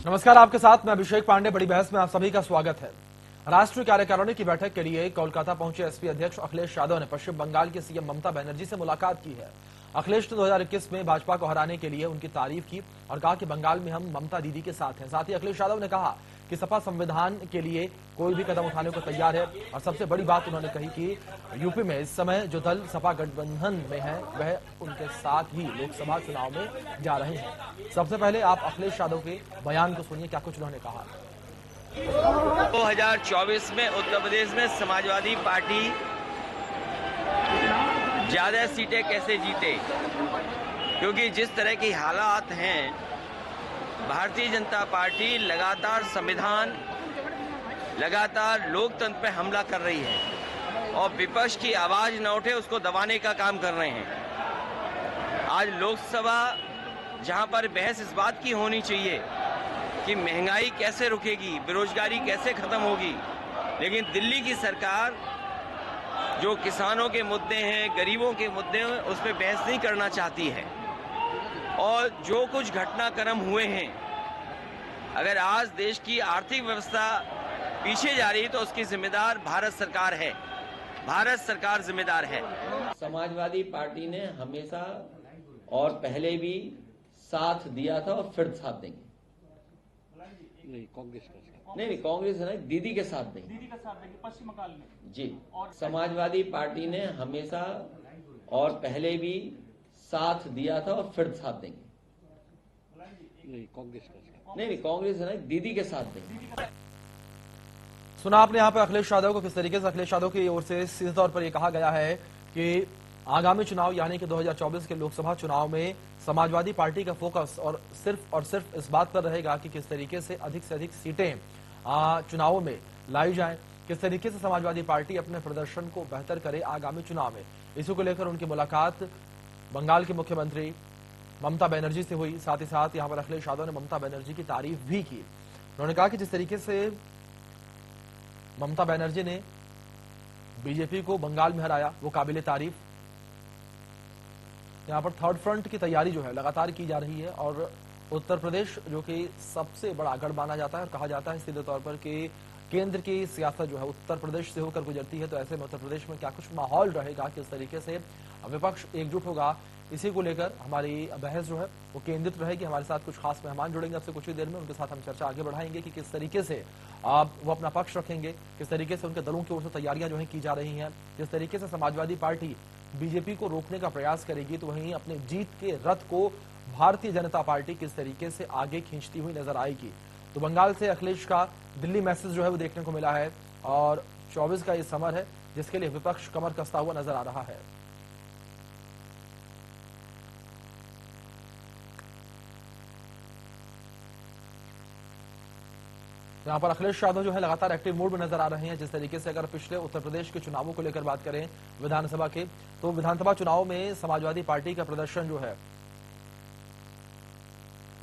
नमस्कार, आपके साथ मैं अभिषेक पांडे। बड़ी बहस में आप सभी का स्वागत है। राष्ट्रीय कार्यकारिणी की बैठक के लिए कोलकाता पहुंचे एसपी अध्यक्ष अखिलेश यादव ने पश्चिम बंगाल की सीएम ममता बनर्जी से मुलाकात की है। अखिलेश ने 2021 में भाजपा को हराने के लिए उनकी तारीफ की और कहा कि बंगाल में हम ममता दीदी के साथ हैं। साथ ही अखिलेश यादव ने कहा कि सपा संविधान के लिए कोई भी कदम उठाने को तैयार है और सबसे बड़ी बात उन्होंने कही कि यूपी में इस समय जो दल सपा गठबंधन में है वह उनके साथ ही लोकसभा चुनाव में जा रहे हैं। सबसे पहले आप अखिलेश यादव के बयान को सुनिए, क्या कुछ उन्होंने कहा। 2024 में उत्तर प्रदेश में समाजवादी पार्टी ज्यादा सीटें कैसे जीते, क्योंकि जिस तरह की हालात हैं, भारतीय जनता पार्टी लगातार संविधान, लगातार लोकतंत्र पर हमला कर रही है और विपक्ष की आवाज न उठे उसको दबाने का काम कर रहे हैं। आज लोकसभा जहां पर बहस इस बात की होनी चाहिए कि महंगाई कैसे रुकेगी, बेरोजगारी कैसे खत्म होगी, लेकिन दिल्ली की सरकार जो किसानों के मुद्दे हैं, गरीबों के मुद्दे हैं, उस पर बहस नहीं करना चाहती है। और जो कुछ घटनाक्रम हुए हैं, अगर आज देश की आर्थिक व्यवस्था पीछे जा रही तो उसकी जिम्मेदार भारत सरकार है। भारत सरकार जिम्मेदार है। समाजवादी पार्टी ने हमेशा और पहले भी साथ दिया था और फिर साथ देंगे। नहीं, कांग्रेस का साथ। नहीं, कांग्रेस है ना, दीदी के साथ देंगे। दीदी का साथ देंगे पश्चिम बंगाल में जी, समाजवादी पार्टी ने हमेशा और पहले भी साथ दिया था और फिर साथ देंगे। नहीं, कांग्रेस का साथ। नहीं, कांग्रेस है ना, दीदी के साथ देंगे। सुना आपने यहाँ पर अखिलेश यादव को, किस तरीके से अखिलेश यादव की ओर से सीधे तौर पर यह कहा गया है कि आगामी चुनाव यानी कि 2024 के लोकसभा चुनाव में समाजवादी पार्टी का फोकस और सिर्फ इस बात पर रहेगा कि किस तरीके से अधिक सीटें चुनावों में लाई जाएं, किस तरीके से समाजवादी पार्टी अपने प्रदर्शन को बेहतर करे आगामी चुनाव में। इसी को लेकर उनकी मुलाकात बंगाल के मुख्यमंत्री ममता बनर्जी से हुई। साथ ही साथ यहाँ पर अखिलेश यादव ने ममता बनर्जी की तारीफ भी की। उन्होंने कहा कि जिस तरीके से ममता बनर्जी ने बीजेपी को बंगाल में हराया वो काबिले तारीफ। यहाँ पर थर्ड फ्रंट की तैयारी जो है लगातार की जा रही है और उत्तर प्रदेश जो कि सबसे बड़ा गढ़ माना जाता है और कहा जाता है सीधे तौर पर कि केंद्र की सियासत जो है उत्तर प्रदेश से होकर गुजरती है, तो ऐसे में उत्तर प्रदेश में क्या कुछ माहौल रहेगा, किस तरीके से विपक्ष एकजुट होगा, इसी को लेकर हमारी बहस जो है वो केंद्रित रहेगी। हमारे साथ कुछ खास मेहमान जुड़ेंगे आपसे कुछ ही देर में, उनके साथ हम चर्चा आगे बढ़ाएंगे कि किस तरीके से वो अपना पक्ष रखेंगे, किस तरीके से उनके दलों की ओर से तैयारियां जो है की जा रही हैं, जिस तरीके से समाजवादी पार्टी बीजेपी को रोकने का प्रयास करेगी तो वहीं अपने जीत के रथ को भारतीय जनता पार्टी किस तरीके से आगे खींचती हुई नजर आएगी। तो बंगाल से अखिलेश का दिल्ली मैसेज जो है वो देखने को मिला है और 24 का ये समर है जिसके लिए विपक्ष कमर कसता हुआ नजर आ रहा है। यहाँ पर अखिलेश यादव जो है लगातार एक्टिव मोड में नजर आ रहे हैं। जिस तरीके से अगर पिछले उत्तर प्रदेश के चुनावों को लेकर बात करें विधानसभा के, तो विधानसभा चुनाव में समाजवादी पार्टी का प्रदर्शन जो है,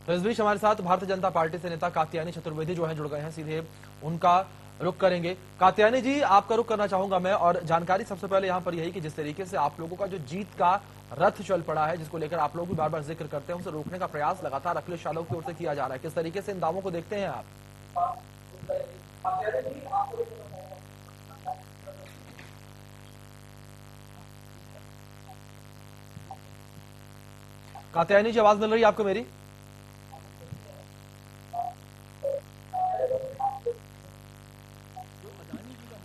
तो इस बीच हमारे साथ भारतीय जनता पार्टी से नेता कात्यायनी चतुर्वेदी जो है जुड़ गए हैं, सीधे उनका रुख करेंगे। कात्यायनी जी, आपका रुख करना चाहूंगा मैं और जानकारी सबसे पहले यहाँ पर यही कि जिस तरीके से आप लोगों का जो जीत का रथ चल पड़ा है, जिसको लेकर आप लोग भी बार बार जिक्र करते हैं, उसे रोकने का प्रयास लगातार अखिलेश यादव की ओर से किया जा रहा है, किस तरीके से इन दावों को देखते हैं आप? कात्यायनी जी, आवाज मिल रही है आपको मेरी?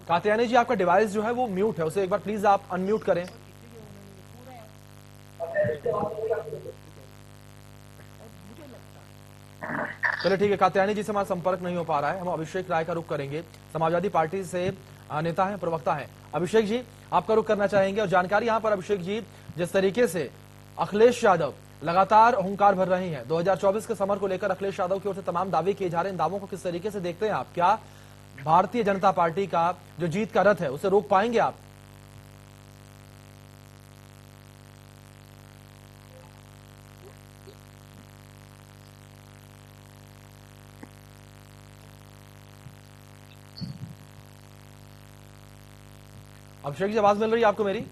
कात्यायनी जी, आपका डिवाइस जो है वो म्यूट है, उसे एक बार प्लीज आप अनम्यूट करें। चलिए ठीक है, कात्यायनी जी से हमारा संपर्क नहीं हो पा रहा है। हम अभिषेक राय का रुख करेंगे, समाजवादी पार्टी से नेता हैं, प्रवक्ता हैं। अभिषेक जी, आपका रुख करना चाहेंगे और जानकारी यहाँ पर अभिषेक जी, जिस तरीके से अखिलेश यादव लगातार हुंकार भर रहे हैं 2024 के समर को लेकर, अखिलेश यादव की ओर से तमाम दावे किए जा रहे हैं, इन दावों को किस तरीके से देखते हैं आप? क्या भारतीय जनता पार्टी का जो जीत का रथ है उसे रोक पाएंगे आप? अभिषेक जी, आवाज मिल रही है आपको मेरी?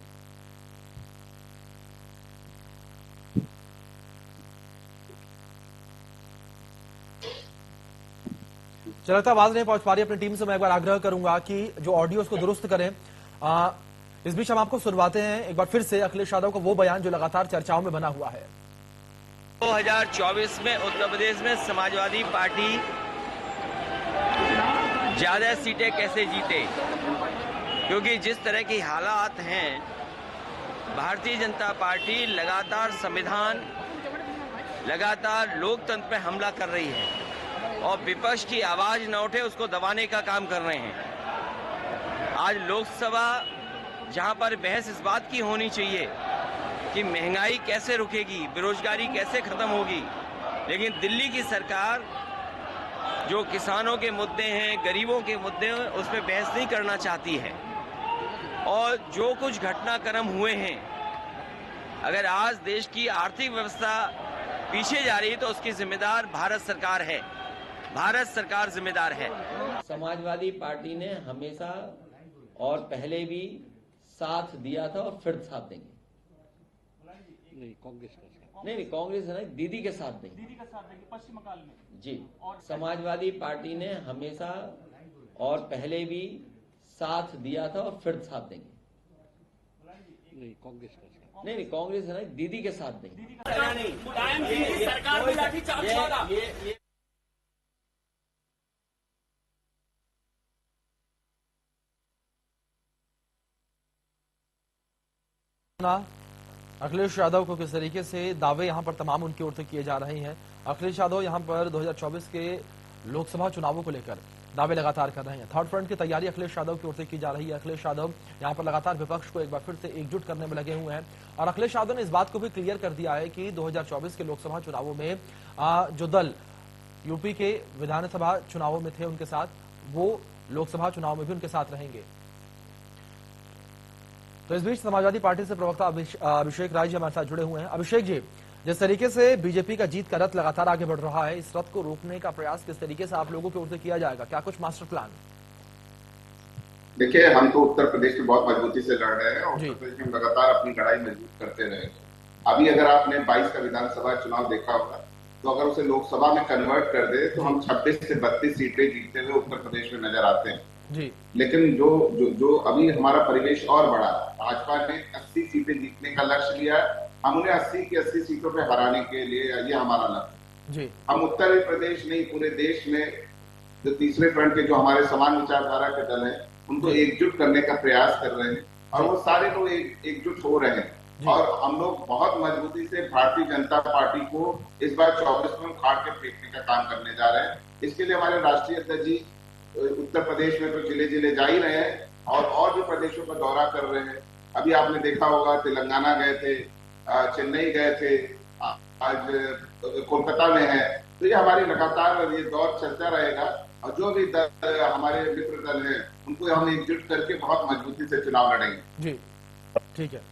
चलता आवाज नहीं पहुंच पा रही अपनी टीम से, मैं एक बार आग्रह करूंगा कि जो ऑडियो उसको दुरुस्त करें। इस बीच हम आपको सुनवाते हैं एक बार फिर से अखिलेश यादव का वो बयान जो लगातार चर्चाओं में बना हुआ है। 2024 में उत्तर प्रदेश में समाजवादी पार्टी ज्यादा सीटें कैसे जीते, क्योंकि जिस तरह की हालात हैं, भारतीय जनता पार्टी लगातार संविधान, लगातार लोकतंत्र पे हमला कर रही है और विपक्ष की आवाज न उठे उसको दबाने का काम कर रहे हैं। आज लोकसभा जहां पर बहस इस बात की होनी चाहिए कि महंगाई कैसे रुकेगी, बेरोजगारी कैसे खत्म होगी, लेकिन दिल्ली की सरकार जो किसानों के मुद्दे हैं, गरीबों के मुद्दे हैं, उस पर बहस नहीं करना चाहती है। और जो कुछ घटनाक्रम हुए हैं, अगर आज देश की आर्थिक व्यवस्था पीछे जा रही है तो उसकी जिम्मेदार भारत सरकार है। भारत सरकार जिम्मेदार है। समाजवादी पार्टी ने हमेशा और पहले भी साथ दिया था और फिर साथ देंगे। नहीं, कांग्रेस का साथ। नहीं, कांग्रेस है ना, दीदी के साथ देंगे। दीदी का साथ देंगे पश्चिम बंगाल में। जी, समाजवादी पार्टी ने हमेशा और पहले भी साथ दिया था और फिर साथ देंगे। नहीं, कांग्रेस का साथ। नहीं, कांग्रेस है ना, दीदी के साथ देंगे। सरकार में लाठीचार्ज होगा। अखिलेश यादव को किस तरीके से दावे यहां पर तमाम उनकी ओर से किए जा रहे हैं। अखिलेश यादव यहां पर 2024 के लोकसभा चुनावों को लेकर दावे लगातार कर रहे हैं। थर्ड फ्रंट की तैयारी अखिलेश यादव की ओर से की जा रही है। अखिलेश यादव यहां पर लगातार विपक्ष को एक बार फिर से एकजुट करने में लगे हुए हैं और अखिलेश यादव ने इस बात को भी क्लियर कर दिया है कि 2024 के लोकसभा चुनावों में जो दल यूपी के विधानसभा चुनावों में थे उनके साथ, वो लोकसभा चुनाव में भी उनके साथ रहेंगे। तो इस बीच समाजवादी पार्टी से प्रवक्ता अभिषेक राय जी हमारे साथ जुड़े हुए हैं। अभिषेक जी, जिस तरीके से बीजेपी का जीत का रथ लगातार आगे बढ़ रहा है, इस रथ को रोकने का प्रयास किस तरीके से आप लोगों की ओर से किया जाएगा? क्या कुछ मास्टर प्लान? देखिए, हम तो उत्तर प्रदेश में बहुत मजबूती से लड़ रहे हैं और उत्तर प्रदेश में लगातार अपनी लड़ाई मजबूत करते रहे। अभी अगर आपने 22 का विधानसभा चुनाव देखा होगा, तो अगर उसे लोकसभा में कन्वर्ट कर दे तो हम 26 से 32 सीटें जीतते हुए उत्तर प्रदेश में नजर आते हैं जी। लेकिन जो अभी हमारा परिवेश और बड़ा, भाजपा ने 80 सीटें जीतने का लक्ष्य लिया। हम उन्हें 80 की 80 सीटों पे हराने के लिए ये हमारा लक्ष्य जी। हम उत्तर प्रदेश नहीं, पूरे देश में जो तीसरे फ्रंट के जो हमारे समान विचारधारा के दल हैं, उनको एकजुट करने का प्रयास कर रहे हैं और वो सारे लोग एकजुट हो रहे हैं और हम लोग बहुत मजबूती से भारतीय जनता पार्टी को इस बार 24 में उखाड़ के फेंकने का काम करने जा रहे हैं। इसके लिए हमारे राष्ट्रीय अध्यक्ष जी उत्तर प्रदेश में तो जिले जिले जा ही रहे हैं और भी प्रदेशों का दौरा कर रहे हैं। अभी आपने देखा होगा तेलंगाना गए थे, चेन्नई गए थे, आज कोलकाता में है। तो ये हमारी लगातार ये दौर चलता रहेगा और जो भी दल हमारे मित्र दल हैं उनको हम एकजुट करके बहुत मजबूती से चुनाव लड़ेंगे। जी, ठीक है।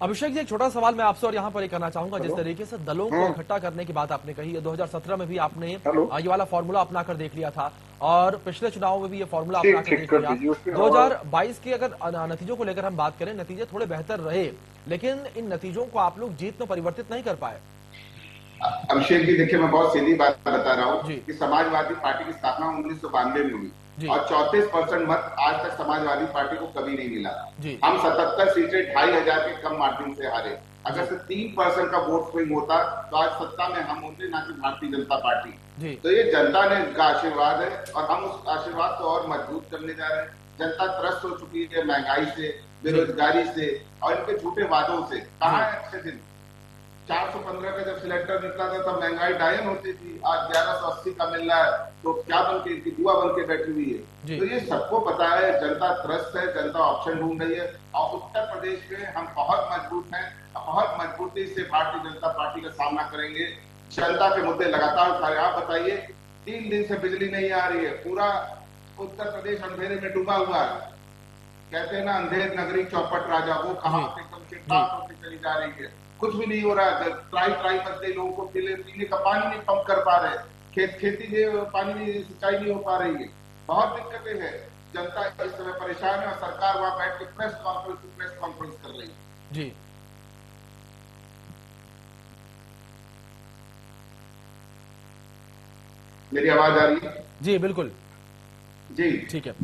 अभिषेक जी, एक छोटा सवाल मैं आपसे और यहाँ पर ये करना चाहूंगा। जिस तरीके से दलों को इकट्ठा करने की बात आपने कही है, 2017 में भी आपने ये वाला फॉर्मूला अपना कर देख लिया था और पिछले चुनाव में भी ये फॉर्मूला अपना कर देख लिया। 2022 के अगर नतीजों को लेकर हम बात करें, नतीजे थोड़े बेहतर रहे, लेकिन इन नतीजों को आप लोग जीत में परिवर्तित नहीं कर पाए। अभिषेक जी, देखिए, मैं बहुत सीधी बात बता रहा हूँ कि समाजवादी पार्टी की स्थापना 1992 में हुई और 34% मत आज तक समाजवादी पार्टी को कभी नहीं मिला। हम 77 सीटें 2500 के कम मार्जिन से हारे। अगर से 3% का वोट स्विंग होता तो आज सत्ता में हम होते, ना कि भारतीय जनता पार्टी। तो ये जनता ने का आशीर्वाद है और हम उस आशीर्वाद को और मजबूत करने जा रहे हैं। जनता त्रस्त हो चुकी है महंगाई से, बेरोजगारी से और इनके झूठे वादों से। कहाँ है अच्छे दिन? 415 का जब सिलेंडर निकला था तब महंगाई डायन होती थी, आज 1180 का मिल रहा है। तो क्या बन के दुआ बन के बैठी हुई है? तो ये सबको पता है, जनता त्रस्त है, जनता ऑप्शन ढूंढ रही है और उत्तर प्रदेश में हम बहुत मजबूत हैं, बहुत मजबूती से भारतीय जनता पार्टी का सामना करेंगे। जनता के मुद्दे लगातार उठाए। आप बताइए, 3 दिन से बिजली नहीं आ रही है, पूरा उत्तर प्रदेश अंधेरे में डूबा हुआ है। कहते हैं ना, अंधेर नगरी चौपट राजा, वो कहावत एकदम चिट्ठास होती चली जा रही है। कुछ भी नहीं हो रहा है। ट्राई बदले, लोगों को पीने का पानी नहीं पंप कर पा रहे, खेती के पानी में सिंचाई नहीं हो पा रही है। बहुत दिक्कतें हैं। जनता इस समय परेशान है और सरकार वहां बैठ के प्रेस कॉन्फ्रेंस कर रही है। जी, मेरी आवाज आ रही है? जी बिल्कुल जी ठीक है।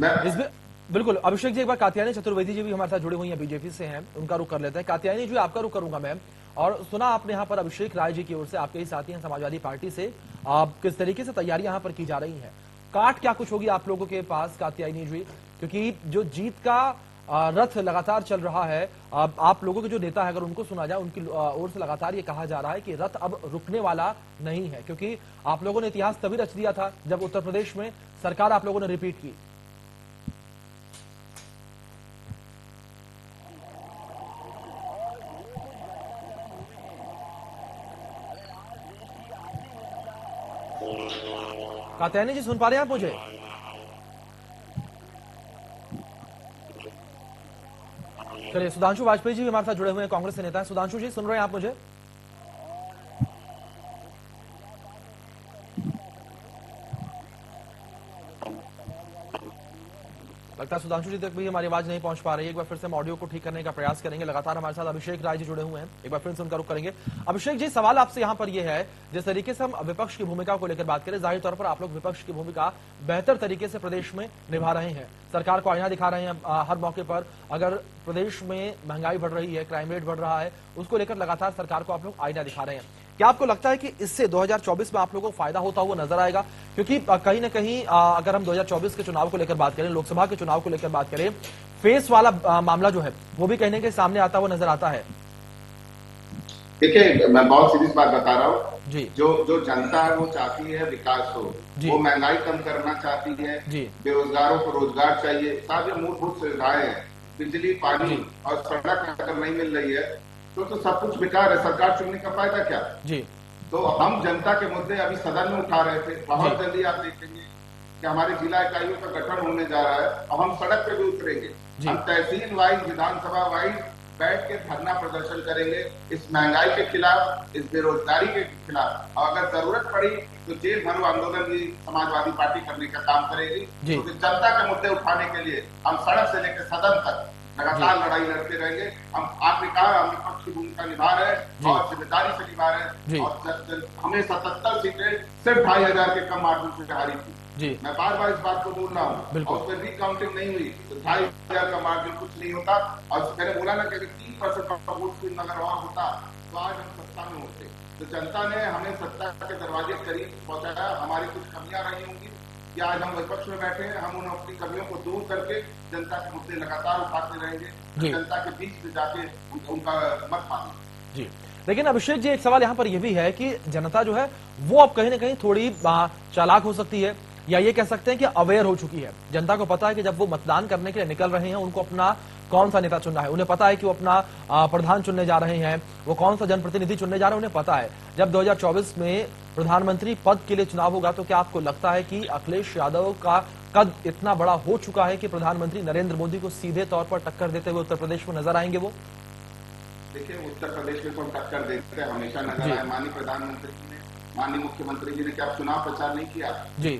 बिल्कुल अभिषेक जी, एक बार कात्यायनी चतुर्वेदी जी भी हमारे साथ जुड़े हुई हैं, बीजेपी से हैं, उनका रुख कर लेते हैं। कात्यायनी जी, आपका रुख करूंगा मैम। और सुना आपने यहाँ पर अभिषेक राय जी की ओर से, आपके ही साथी हैं समाजवादी पार्टी से, किस तरीके से तैयारी यहाँ पर की जा रही है, काट क्या कुछ होगी आप लोगों के पास कात्यायनी जी? क्योंकि जो जीत का रथ लगातार चल रहा है, आप लोगों के जो नेता है अगर उनको सुना जाए, उनकी ओर से लगातार ये कहा जा रहा है कि रथ अब रुकने वाला नहीं है, क्योंकि आप लोगों ने इतिहास तभी रच दिया था जब उत्तर प्रदेश में सरकार आप लोगों ने रिपीट की। कात्यायनी जी, सुन पा रहे हैं आप मुझे? चलिए, सुधांशु वाजपेयी जी भी हमारे साथ जुड़े हुए हैं, कांग्रेस के नेता हैं। सुधांशु जी, सुन रहे हैं आप मुझे? लगता है सुधांशु जी तक भी हमारी आवाज नहीं पहुंच पा रही है। एक बार फिर से हम ऑडियो को ठीक करने का प्रयास करेंगे। लगातार हमारे साथ अभिषेक राय जी जुड़े हुए हैं, एक बार फिर से उनका रुख करेंगे। अभिषेक जी, सवाल आपसे यहां पर यह है, जिस तरीके से हम विपक्ष की भूमिका को लेकर बात करें, जाहिर तौर पर आप लोग विपक्ष की भूमिका बेहतर तरीके से प्रदेश में निभा रहे हैं, सरकार को आईना दिखा रहे हैं हर मौके पर। अगर प्रदेश में महंगाई बढ़ रही है, क्राइम रेट बढ़ रहा है, उसको लेकर लगातार सरकार को आप लोग आईना दिखा रहे हैं। क्या आपको लगता है कि इससे 2024 में आप लोगों को फायदा होता हुआ नजर आएगा? क्योंकि कहीं ना कहीं अगर हम 2024 के चुनाव को लेकर बात करें, लोकसभा के चुनाव को लेकर बात करें, फेस वाला मामला जो है वो भी कहने के सामने आता हुआ नजर आता है। देखिए, मैं बहुत सीरियस बात बता रहा हूँ जी। जो जनता है वो चाहती है विकास हो, वो महंगाई कम करना चाहती है, बेरोजगारों को रोजगार चाहिए, साथ ही मूलभूत सुविधाएं हैं, बिजली, पानी और सड़क अगर नहीं मिल रही है तो सब कुछ बेकार है। सरकार चुनने का फायदा क्या जी? तो हम जनता के मुद्दे अभी सदन में उठा रहे थे। बहुत जल्दी आप देखेंगे कि हमारे जिला इकाइयों का गठन होने जा रहा है और हम सड़क पे भी उतरेंगे। हम तहसील वाइज, विधानसभा वाइज बैठ के धरना प्रदर्शन करेंगे इस महंगाई के खिलाफ, इस बेरोजगारी के खिलाफ। और अगर जरूरत पड़ी तो जेल भरो आंदोलन भी समाजवादी पार्टी करने का काम करेगी, क्योंकि जनता के मुद्दे उठाने के लिए हम सड़क से लेकर सदन तक लगातार लड़ाई लड़ते रहेंगे। हम, आपने कहा, हम विपक्ष की भूमिका निभा रहे हैं और जिम्मेदारी से निभा रहे हैं। और हमें 77 सीटें सिर्फ 2500 के कम मार्जिन से हारी थी। मैं बार बार इस बात को बोल रहा हूँ, और फिर रिकाउंटिंग नहीं हुई तो 2500 का मार्जिन कुछ नहीं होता। और मैंने बोला ना कि 3% का वोट नगर और होता तो आज हम सत्ता में होते। तो जनता ने हमें सत्ता के दरवाजे करीब पहुंचाया। हमारी कुछ कमियां रही होंगी या आज हम विपक्ष में बैठे हैं, हम उन अपनी कमियों को दूर करके जनता के मुद्दे लगातार उठाते रहेंगे, जनता के बीच में जाके उनका मत मांगे जी। लेकिन अभिषेक जी, एक सवाल यहाँ पर यह भी है कि जनता जो है वो अब कहीं ना कहीं थोड़ी चालाक हो सकती है, या ये कह सकते हैं कि अवेयर हो चुकी है। जनता को पता है कि जब वो मतदान करने के लिए निकल रहे हैं, उनको अपना कौन सा नेता चुनना है, उन्हें पता है कि वो अपना प्रधान चुनने जा रहे हैं, वो कौन सा जनप्रतिनिधि चुनने जा रहे हैं, उन्हें पता है। जब 2024 में प्रधानमंत्री पद के लिए चुनाव होगा तो क्या आपको लगता है कि अखिलेश यादव का कद इतना बड़ा हो चुका है कि प्रधानमंत्री नरेंद्र मोदी को सीधे तौर पर टक्कर देते हुए उत्तर प्रदेश में नजर आएंगे? वो देखिए, उत्तर प्रदेश में कौन टक्कर देते हैं हमेशा नजर आए। माननीय प्रधानमंत्री जी ने, माननीय मुख्यमंत्री जी ने क्या चुनाव प्रचार नहीं किया?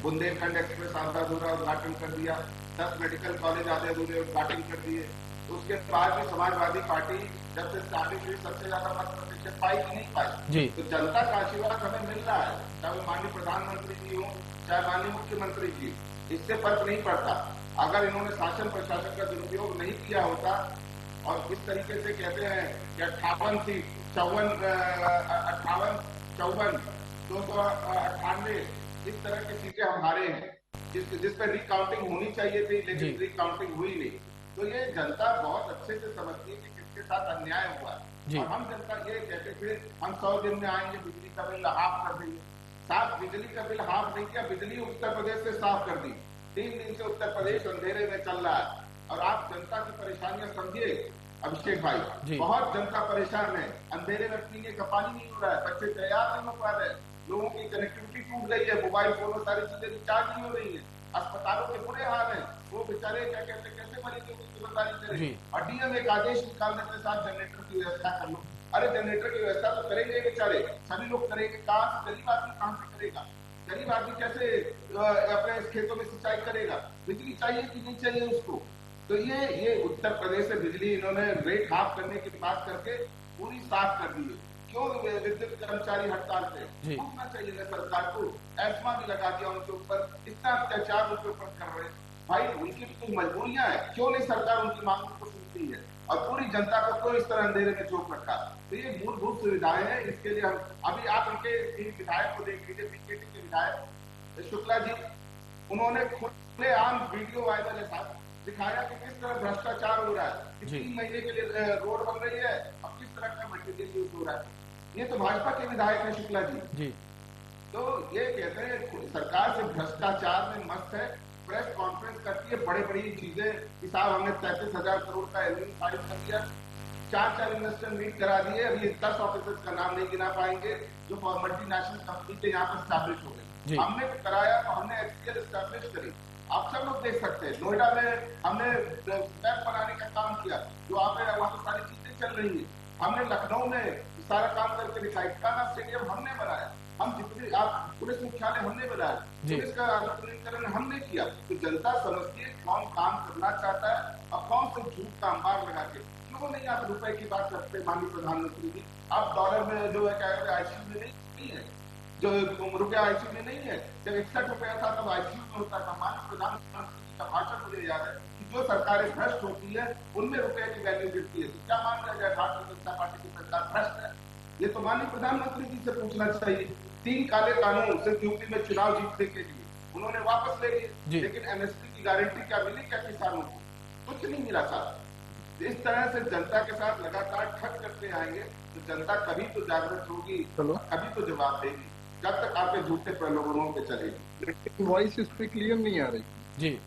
बुंदेलखंड एक्सप्रेस आधा अधूरा उद्घाटन कर दिया, 10 मेडिकल कॉलेज आधे अधूरे उद्घाटन कर दिए। उसके बाद भी समाजवादी पार्टी जब से स्थापित हुई सबसे ज्यादा मत प्रतिशत पाई कि नहीं पाई? तो जनता का आशीर्वाद हमें मिल रहा है, चाहे वो माननीय प्रधानमंत्री जी हो, चाहे माननीय मुख्यमंत्री जी, इससे फर्क नहीं पड़ता। अगर इन्होंने शासन प्रशासन का दुरुपयोग नहीं किया होता और इस तरीके से कहते हैं कि 58 सीट 58 54 298 इस तरह की सीटें हम हारे हैं, जिस पर रिकाउंटिंग होनी चाहिए थी, लेकिन रिकाउंटिंग हुई नहीं। तो ये जनता बहुत अच्छे से समझती है कि किसके साथ अन्याय हुआ। और हम जनता ये कहते थे हम 100 दिन में आएंगे, बिजली का बिल हाफ कर देंगे। साफ बिजली का बिल हाफ नहीं किया, बिजली उत्तर प्रदेश से साफ कर दी। 3 दिन से उत्तर प्रदेश अंधेरे में चल रहा है। और आप जनता की परेशानियां समझिए अभिषेक भाई, बहुत जनता परेशान है। अंधेरे में पीने का पानी नहीं हो रहा है, बच्चे तैयार नहीं हो पा रहे, लोगों की कनेक्टिविटी टूट गई है, मोबाइल फोन और सारी चीजें रिचार्ज नहीं हो रही है, अस्पतालों के बुरे हाल है। वो बेचारे क्या कहते हैं, कैसे मरीजों की जिम्मेदारी करें? और डीएम एक आदेश निकालने के साथ जनरेटर की व्यवस्था कर लो। अरे जनरेटर की व्यवस्था तो करेंगे बेचारे, सभी लोग करेंगे, कहाँ से? गरीब आदमी कहाँ से करेगा? गरीब आदमी कैसे अपने खेतों में सिंचाई करेगा? बिजली चाहिए कि नहीं चाहिए उसको? तो ये उत्तर प्रदेश से बिजली इन्होंने रेट हाफ करने की बात करके पूरी साफ कर दी है। क्यों विद्युत कर्मचारी हड़ताल पे? पूछना चाहिए ना सरकार को। एस्मा भी लगा दिया उनके ऊपर, इतना अत्याचार उनके ऊपर कर रहे हैं। भाई उनकी भी कुछ मजबूरियां है, क्यों नहीं सरकार उनकी मांगों को सुनती है और पूरी जनता को क्यों इस तरह अंधेरे में झोंक रखा? तो ये मूलभूत सुविधाएं हैं, इसके लिए हम अभी आप उनके विधायक को देख लीजिए, बीजेपी के विधायक शुक्ला जी, उन्होंने खुलेआम वीडियो वायरल है साहब, दिखाया कि किस तरह भ्रष्टाचार हो रहा है, कि 3 महीने के लिए रोड बन रही है और किस तरह का मटेरियल यूज हो रहा है। ये तो भाजपा के विधायक है शुक्ला जी। तो ये कहते हैं सरकार से भ्रष्टाचार में मस्त है, प्रेस कॉन्फ्रेंस करती है, बड़ी बड़ी चीजें कि साहब हमने 33,000 करोड़ का एलओयू फाइल कर दिया, 4 इन्वेस्टर मीट करा दिए, अभी 10 ऑफिसर्स का नाम नहीं गिना पाएंगे जो मल्टीनेशनल कंपनी के यहाँ पर स्टैब्लिश हो गए। हमने तो कराया, तो हमने एचसीएल स्टैब्लिश करी, आप सब लोग देख सकते हैं। नोएडा में हमने वेब बनाने का काम किया, जो आप वहाँ पर सारी चीजें चल रही है। हमने लखनऊ में सारा काम करके दिखाई, काना स्टेडियम हमने बनाया, हम जितने आप पुलिस मुख्यालय हमने बनाया, पुलिस का आधुनिकीकरण हमने किया। तो जनता समझती है कौन काम करना चाहता है और कौन से झूठ का अंबार लगा के। क्यों नहीं आप रुपए की बात करते माननीय प्रधानमंत्री जी? आप डॉलर में जो है क्या आईसीयू में नहीं है, जो रुपया आईसीयू में नहीं है। जब 61 रुपया था तब आईसीयू में होता था। माननीय प्रधानमंत्री जी का भाषण मुझे याद है कि जो सरकारें भ्रष्ट होती है उनमें रुपये की वैल्यू गिरती है। तो क्या मान लिया जाए भारतीय जनता पार्टी की सरकार भ्रष्ट है? ये तो माननीय प्रधानमंत्री जी से पूछना चाहिए। 3 काले कानून सिर्फ यूपी में चुनाव जीतने के लिए उन्होंने वापस ले लिए, लेकिन एमएसपी की गारंटी क्या मिली क्या किसानों को? कुछ नहीं मिला साहब। इस तरह से जनता के साथ लगातार ठग करते आएंगे तो जनता कभी तो जागृत होगी, कभी तो जवाब देगी। जब तक आपके झूठे प्रलोभनों पे चलेगी। लेकिन वॉइस इस पे क्लियर नहीं आ रही जी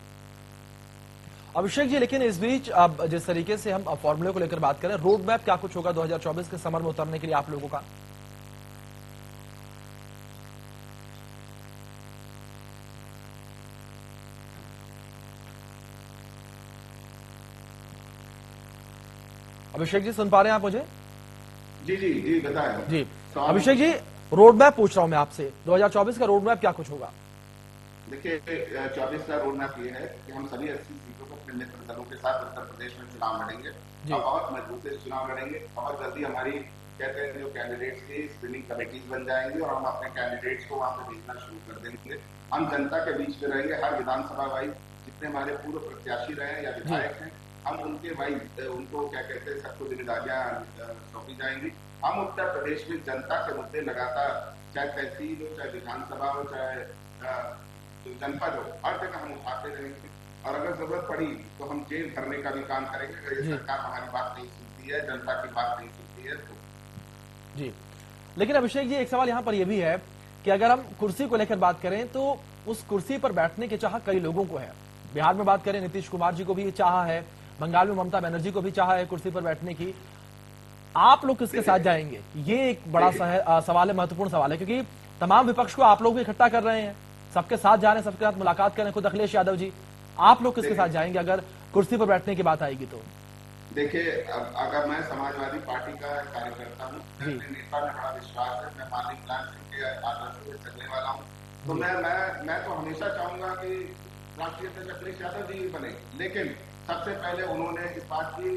अभिषेक जी। लेकिन इस बीच अब जिस तरीके से हम फॉर्मूले को लेकर बात करें, रोड मैप क्या कुछ होगा 2024 के समर में उतरने के लिए आप लोगों का? अभिषेक जी सुन पा रहे हैं आप मुझे? जी बताएं जी। अभिषेक जी रोड मैप पूछ रहा हूं मैं आपसे, 2024 का रोड मैप क्या कुछ होगा? देखिए 24 का रोड मैप ये है कि हम सभी 80 सीटों को अपने मित्र दलों के साथ उत्तर प्रदेश में चुनाव लड़ेंगे और बहुत मजबूती से चुनाव लड़ेंगे। बहुत जल्दी हमारी कहते हैं जो कैंडिडेट्स की स्क्रीनिंग कमेटीज बन जाएंगी और हम अपने कैंडिडेट्स को वहां पे भेजना शुरू कर देंगे। हम जनता के बीच में रहेंगे, हर विधानसभा वाइज जितने हमारे पूर्व प्रत्याशी रहे या विधायक हैं, हम उनके वाइज उनको क्या कहते हैं सबको जिम्मेदारियां सौंपी जाएंगी। हम उत्तर प्रदेश में जनता के मुद्दे लगातार, चाहे तहसील हो, चाहे विधानसभा हो, चाहे जनपद हो, हर जगह हम उठाते रहेंगे और अगर जरूरत पड़ी तो हम जेल भरने का भी काम करेंगे। अगर ये सरकार हमारी बात नहीं सुनती है, जनता की बात नहीं सुनती है तो जी। लेकिन अभिषेक जी एक सवाल यहाँ पर यह भी है कि अगर हम कुर्सी को लेकर बात करें तो उस कुर्सी पर बैठने की चाह कई लोगों को है। बिहार में बात करें नीतीश कुमार जी को भी चाह है, बंगाल में ममता बनर्जी को भी चाह है कुर्सी पर बैठने की। आप लोग किसके साथ जाएंगे? ये एक बड़ा सवाल है, महत्वपूर्ण सवाल है, क्योंकि तमाम विपक्ष को आप लोग भी इकट्ठा कर रहे हैं, सबके साथ जा रहे हैं, सबके साथ मुलाकात कर रहे हैं। खुद अखिलेश यादव जी, आप लोग किसके साथ जाएंगे अगर कुर्सी पर बैठने की बात आएगी तो? देखिए अगर मैं समाजवादी पार्टी का कार्यकर्ता हूँ, मेरे नेता में बड़ा विश्वास है, मैं माननीय इमरान सिंह के आदर्शों से चलने वाला हूँ, तो मैं तो हमेशा चाहूंगा कि राष्ट्रीय अध्यक्ष अखिलेश यादव जी बने। लेकिन सबसे पहले उन्होंने इस बात की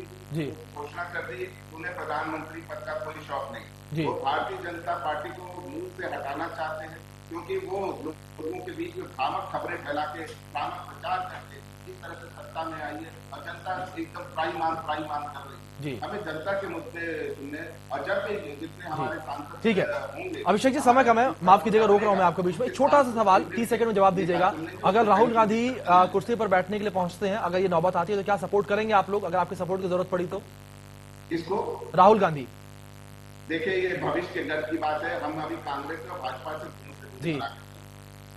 घोषणा कर दी उन्हें प्रधानमंत्री पद का कोई शौक नहीं। वो भारतीय जनता पार्टी को मुंह से हटाना चाहते हैं क्योंकि वो लोगों के बीच में भ्रामक खबरें फैला के, भ्रामक प्रचार करके इस तरह से सत्ता में आई है और जनता एकदम प्राई मान कर रही है। हमें जनता के मुद्दे सुनने और जब भी जितने हमारे सांसद ठीक है अभिषेक जी, समय कम है, माफ कीजिएगा रोक रहा हूं मैं आपके बीच में। छोटा सा सवाल 30 सेकंड में जवाब दीजिएगा। अगर राहुल गांधी कुर्सी पर बैठने के लिए पहुंचते हैं, अगर ये नौबत आती है तो क्या सपोर्ट करेंगे आप लोग अगर आपकी सपोर्ट की जरूरत पड़ी तो? किसको? राहुल गांधी। देखिए ये भविष्य के डर की बात है, हम अभी कांग्रेस और भाजपा से जी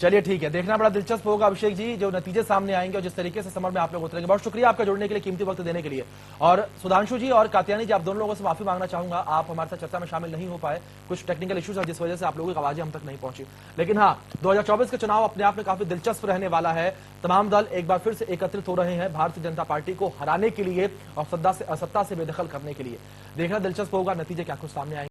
चलिए ठीक है, देखना बड़ा दिलचस्प होगा अभिषेक जी जो नतीजे सामने आएंगे और जिस तरीके से समर में आप लोग उतरेंगे। बहुत शुक्रिया आपका जुड़ने के लिए, कीमती वक्त देने के लिए। और सुधांशु जी और कात्यायनी जी, आप दोनों लोगों से माफी मांगना चाहूंगा, आप हमारे साथ चर्चा में शामिल नहीं हो पाए, कुछ टेक्निकल इश्यूज है जिस वजह से आप लोगों की आवाजें हम तक नहीं पहुंची। लेकिन हाँ, 2024 का चुनाव अपने आप में काफी दिलचस्प रहने वाला है। तमाम दल एक बार फिर से एकत्रित हो रहे हैं भारतीय जनता पार्टी को हराने के लिए और सत्ता से बेदखल करने के लिए। देखना दिलचस्प होगा नतीजे क्या कुछ सामने आएंगे।